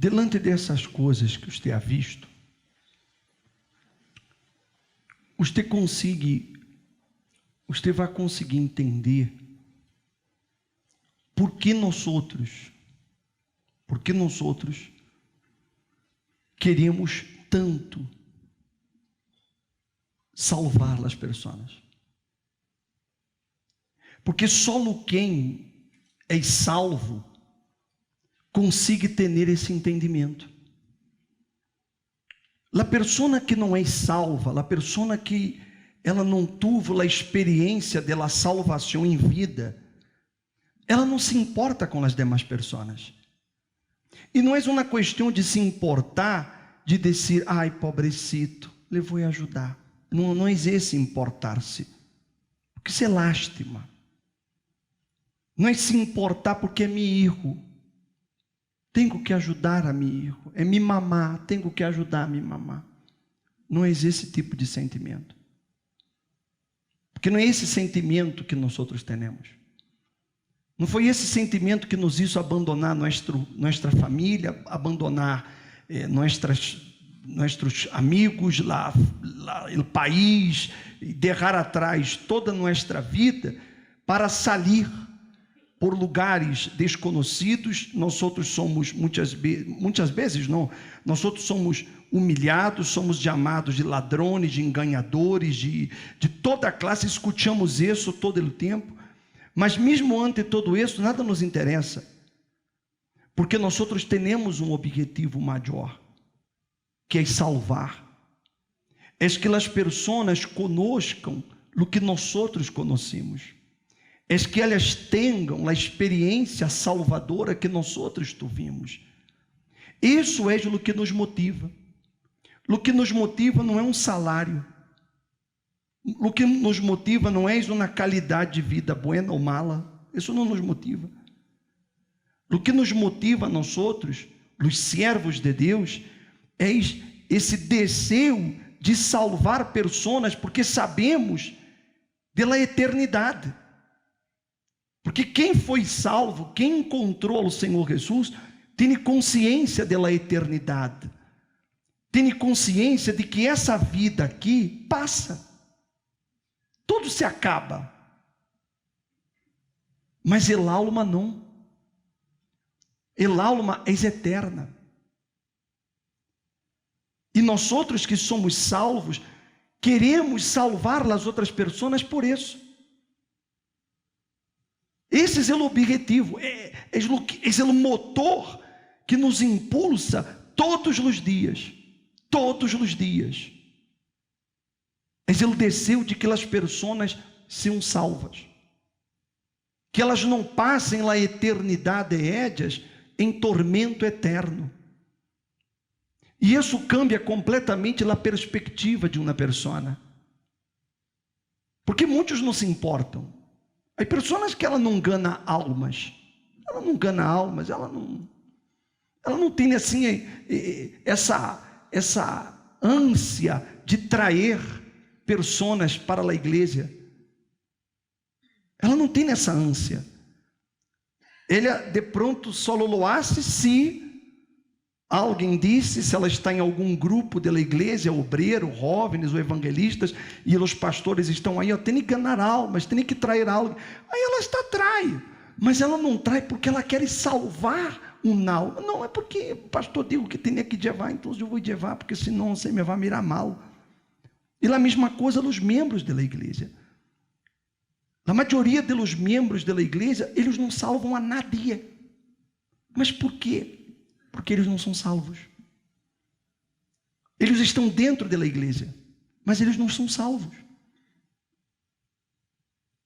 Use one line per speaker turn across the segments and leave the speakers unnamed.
Delante dessas coisas que você ha visto, você vai conseguir entender por que nós queremos tanto salvar as pessoas. Porque só quem é salvo consegue ter esse entendimento. A pessoa que não é salva, a pessoa que ela não teve a experiência da salvação em vida, ela não se importa com as demais pessoas. E não é uma questão de se importar, de dizer, ai, pobrecito, eu vou ajudar. Não é esse importar-se, porque isso é lástima. Não é se importar porque é meu filho, tenho que ajudar a meu filho, é minha mamá, tenho que ajudar a minha mamá. Não é esse tipo de sentimento, porque não é esse sentimento que nós outros temos. Não foi esse sentimento que nos hizo abandonar nossa família, abandonar nossos amigos, o país, e deixar atrás toda nossa vida para sair por lugares desconhecidos. Nós outros somos muitas vezes não, nós outros somos humilhados, somos chamados de ladrões, de enganadores, de toda classe. Escutamos isso todo o tempo, mas mesmo ante todo isso, nada nos interessa, porque nós outros temos um objetivo maior, que é salvar. É que as pessoas conozcam o que nós outros conhecemos. É que elas tenham a experiência salvadora que nós outros tivemos. Isso é o que nos motiva. O que nos motiva não é um salário. O que nos motiva não é uma qualidade de vida boa ou mala. Isso não nos motiva. O que nos motiva a nós outros, os servos de Deus, é esse desejo de salvar pessoas, porque sabemos da eternidade. Porque quem foi salvo, quem encontrou o Senhor Jesus, tem consciência da eternidade, tem consciência de que essa vida aqui passa, tudo se acaba, mas a alma não, a alma é eterna. E nós outros que somos salvos, queremos salvar as outras pessoas por isso. Esse é o objetivo, esse é o motor que nos impulsa todos os dias. Todos os dias. É o desejo de que as pessoas sejam salvas, que elas não passem a eternidade elas em tormento eterno. E isso cambia completamente a perspectiva de uma pessoa, porque muitos não se importam. Há pessoas que ela não ganha almas, ela não tem assim essa ânsia de trazer pessoas para a igreja. Ela não tem essa ânsia. Ela de pronto só lo hace se alguém disse, se ela está em algum grupo da igreja, obreiro, jovens ou evangelistas, e os pastores estão aí, tem que ganhar almas, tem que trazer algo. Aí ela está trai, mas ela não trai porque ela quer salvar uma alma. Não, é porque o pastor disse que tinha que levar, então eu vou levar, porque senão você me vai mirar mal. E a mesma coisa os membros da igreja. A maioria dos membros da igreja, eles não salvam a nadie. Mas por quê? Porque eles não são salvos. Eles estão dentro da igreja, mas eles não são salvos.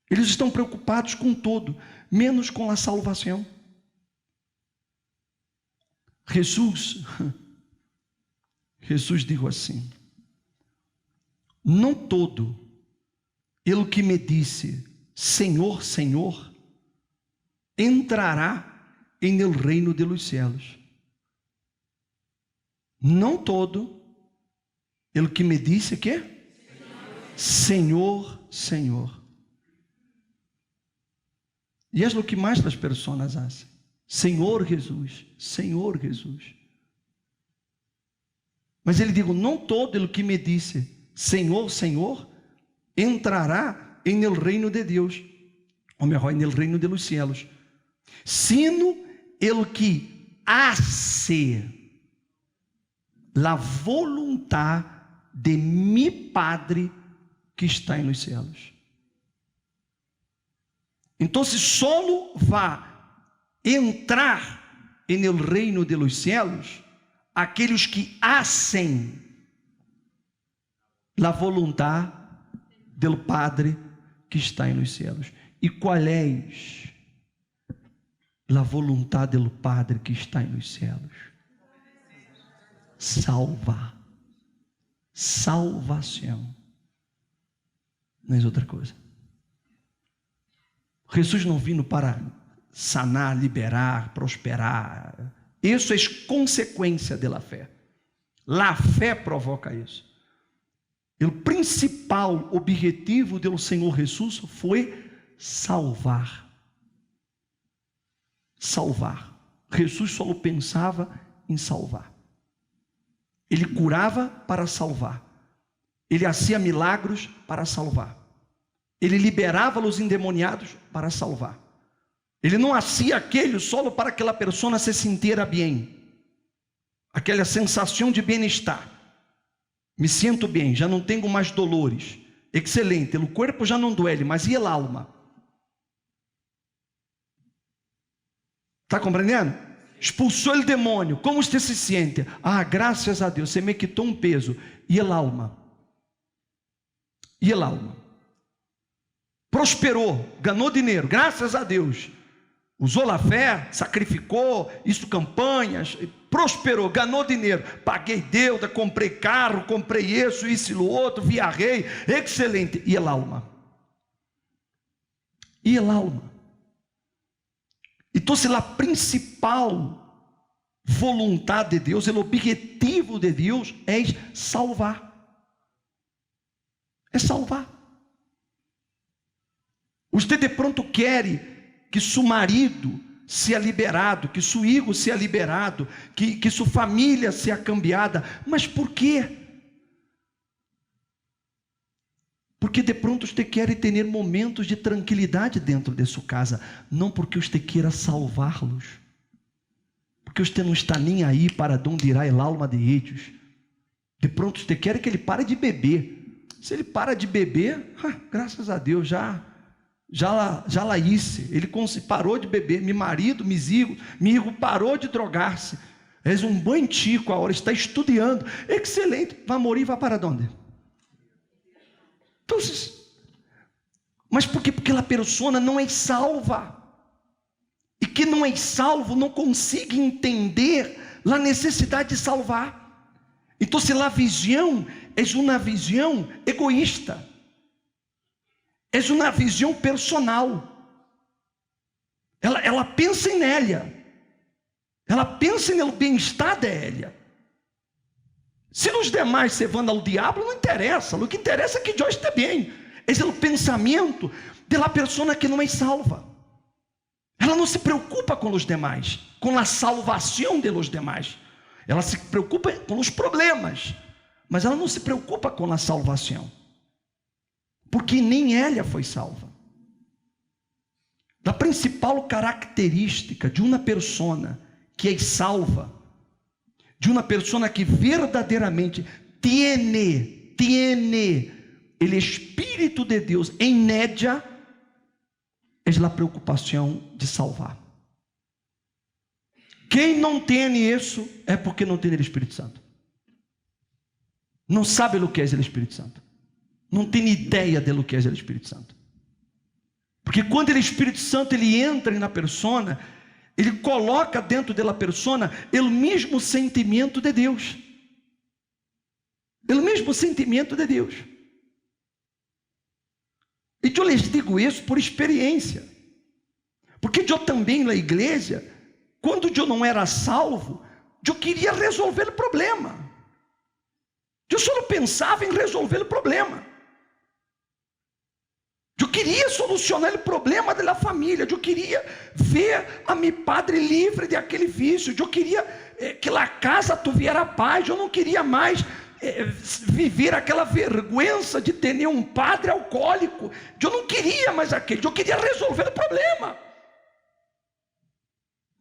Eles estão preocupados com todo, menos com a salvação. Jesus disse assim: não todo ele que me disse Senhor, Senhor, entrará em el reino de los cielos. Não todo ele que me disse que Senhor, Senhor. E é o que mais as pessoas fazem. Senhor Jesus, Senhor Jesus. Mas ele digo, não todo el que me disse, Senhor, Senhor, entrará en el reino de Deus, ou melhor, en el reino de los cielos, sino el que hace la voluntad de mi Padre que está en los cielos. Então, solo va entrar en el reino de los cielos aqueles que hacen la voluntad del Padre que está en los cielos. E qual é la voluntad del Padre que está en los cielos? Salvar. Salvação. Não é outra coisa. Jesus não vindo para sanar, liberar, prosperar. Isso é consequência da fé. A fé provoca isso. O principal objetivo do Senhor Jesus foi salvar. Salvar. Jesus só pensava em salvar. Ele curava para salvar. Ele fazia milagros para salvar. Ele liberava os endemoniados para salvar. Ele não fazia aquilo só para que a pessoa se sintira bem. Aquela sensação de bem-estar. Me sinto bem, já não tenho mais dolores. Excelente, o corpo já não duele, mas e a alma? Está compreendendo? Expulsou o demônio, como você se sente? Ah, graças a Deus, você me quitou um peso. E a alma? E a alma? Prosperou, ganhou dinheiro, graças a Deus. Usou a fé, sacrificou, isso campanhas, prosperou, ganhou dinheiro, paguei deuda, comprei carro, comprei isso e o outro, viajei, excelente. E a alma? E a alma? Então, se a principal vontade de Deus, o objetivo de Deus é salvar. É salvar. Você de pronto quer que seu marido seja liberado, que seu filho seja liberado, que sua família seja cambiada. Mas por quê? Porque de pronto você quer ter momentos de tranquilidade dentro de sua casa, não porque você queira salvá-los, porque você não está nem aí para onde irá a alma de eles. De pronto você quer que ele pare de beber. Se ele para de beber, graças a Deus, já lá isso, ele parou de beber, meu marido, meu hijo parou de drogar-se, és um bom tico, agora está estudando, excelente, vai morrer, vai para onde? Então, mas por quê? Porque a pessoa não é salva, e que não é salvo, não consegue entender a necessidade de salvar. Então, se a visão é uma visão egoísta, é uma visão personal. Ela pensa em ela. Ela pensa no bem-estar dela. Se os demais se vão ao diabo, não interessa. O que interessa é que Deus esteja bem. Esse é o pensamento da pessoa que não é salva. Ela não se preocupa com os demais, com a salvação de los demais. Ela se preocupa com os problemas, mas ela não se preocupa com a salvação. Porque nem ela foi salva. A principal característica de uma pessoa que é salva, de uma pessoa que verdadeiramente tiene o Espírito de Deus em ella, é a preocupação de salvar. Quem não tem isso é porque não tem o Espírito Santo. Não sabe o que é o Espírito Santo. Não tem ideia do que é o Espírito Santo. Porque quando o Espírito Santo ele entra na pessoa, ele coloca dentro da pessoa o mesmo sentimento de Deus. O mesmo sentimento de Deus. E eu lhes digo isso por experiência. Porque eu também na igreja, quando eu não era salvo, eu queria resolver o problema. Eu só pensava em resolver o problema. Eu queria solucionar o problema da família. Eu queria ver a meu padre livre de aquele vício. Eu queria que lá casa tuviera paz. Eu não queria mais viver aquela vergüenza de ter um padre alcoólico. Eu não queria mais aquele, eu queria resolver o problema.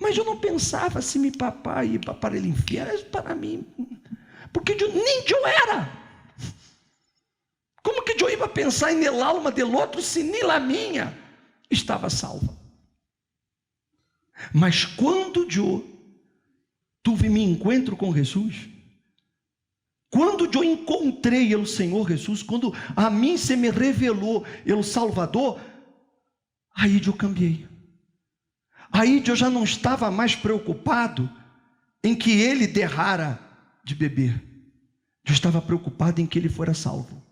Mas eu não pensava se meu papai ia para o inferno, para mim, porque nem eu era. Como que eu ia pensar em el alma del outro se nem a minha estava salva? Mas quando eu tive meu encontro com Jesus, quando eu encontrei o Senhor Jesus, quando a mim se me revelou o Salvador, aí eu cambiei. Aí eu já não estava mais preocupado em que ele derrara de beber. Eu estava preocupado em que ele fora salvo.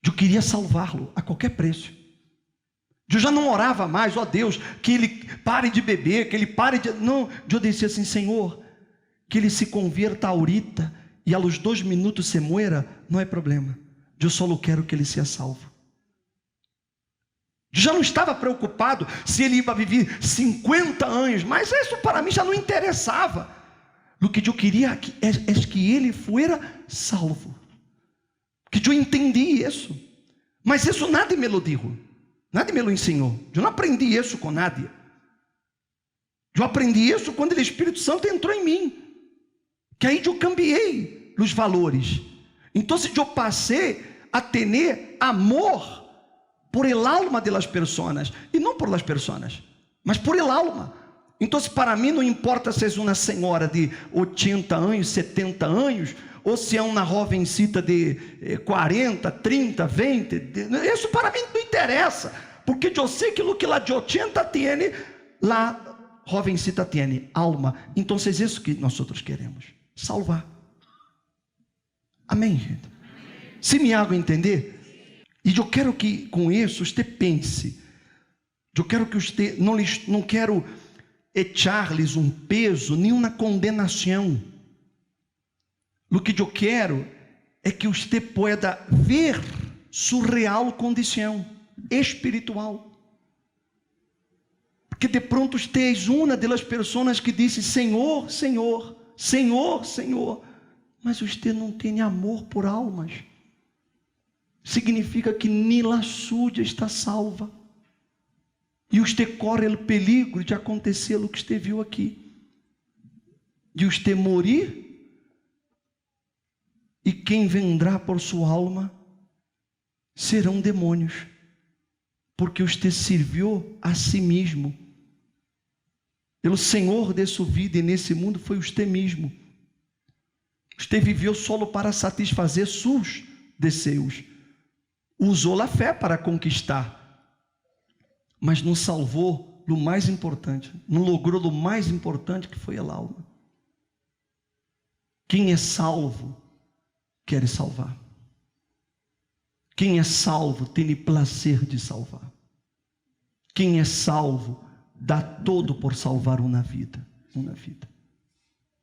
Eu queria salvá-lo a qualquer preço. Eu já não orava mais, ó Deus, que ele pare de beber, que ele pare de... Não, eu disse assim, Senhor, que ele se converta ahorita e a los 2 minutos se muera, não é problema. Eu só quero que ele seja salvo. Eu já não estava preocupado se ele ia viver 50 anos, mas isso para mim já não interessava. O que eu queria é que ele fuera salvo. Que eu entendi isso. Mas isso nadie me lo dijo. Nadie me lo ensinou. Eu não aprendi isso com nadie. Eu aprendi isso quando o Espírito Santo entrou em mim. Que aí eu cambiei os valores. Então eu passei a ter amor por el alma de las personas. E não por las personas, mas por el alma. Então para mim não importa se é uma senhora de 80 anos, 70 anos, ou se é uma jovencita de 40, 30, 20. Isso para mim não interessa. Porque eu sei que o que lá de 80 tem, lá jovencita tem alma. Então é isso que nós outros queremos. Salvar. Amém, gente? Amém. Se me hago entender? E eu quero que com isso você pense. Eu quero que você não quero echar-lhes um peso, nem uma condenação. O que eu quero é que você pueda ver sua real condição espiritual. Porque de pronto você és uma das pessoas que disse Senhor, Senhor, Senhor, Senhor, mas você não tem amor por almas. Significa que nem a sua está salva. E você corre o perigo de acontecer o que você viu aqui. De você morir. E quem vendrá por sua alma serão demônios. Porque você serviu a si mesmo. O Senhor de sua vida e nesse mundo foi você mesmo. Você viveu solo para satisfazer seus desejos. Usou a fé para conquistar, mas não salvou o mais importante, não logrou o mais importante que foi a alma. Quem é salvo, quer salvar. Quem é salvo, tem prazer de salvar. Quem é salvo, dá todo por salvar uma vida.